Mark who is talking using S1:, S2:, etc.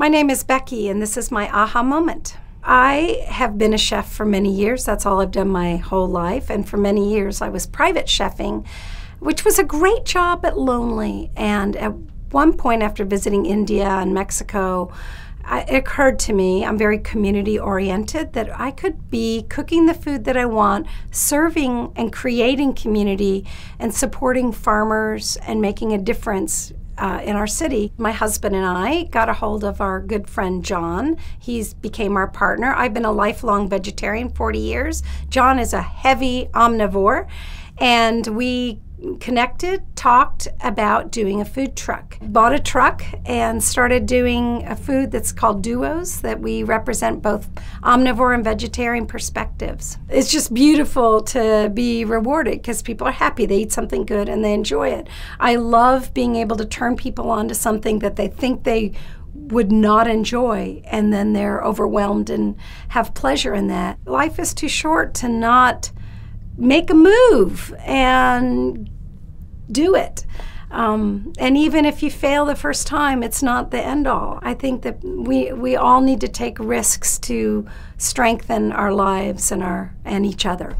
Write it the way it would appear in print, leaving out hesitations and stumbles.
S1: My name is Becky, and this is my aha moment. I have been a chef for many years. That's all I've done my whole life. And for many years, I was private chefing, which was a great job but lonely. And at one point, after visiting India and Mexico, it occurred to me, I'm very community oriented, that I could be cooking the food that I want, serving and creating community and supporting farmers and making a difference in our city. My husband and I got a hold of our good friend John. He's became our partner. I've been a lifelong vegetarian, 40 years. John is a heavy omnivore, and we connected, talked about doing a food truck. Bought a truck and started doing a food that's called Duos, that we represent both omnivore and vegetarian perspectives. It's just beautiful to be rewarded because people are happy. They eat something good and they enjoy it. I love being able to turn people on to something that they think they would not enjoy, and then they're overwhelmed and have pleasure in that. Life is too short to not make a move and do it. And even if you fail the first time, it's not the end all. I think that we all need to take risks to strengthen our lives and each other.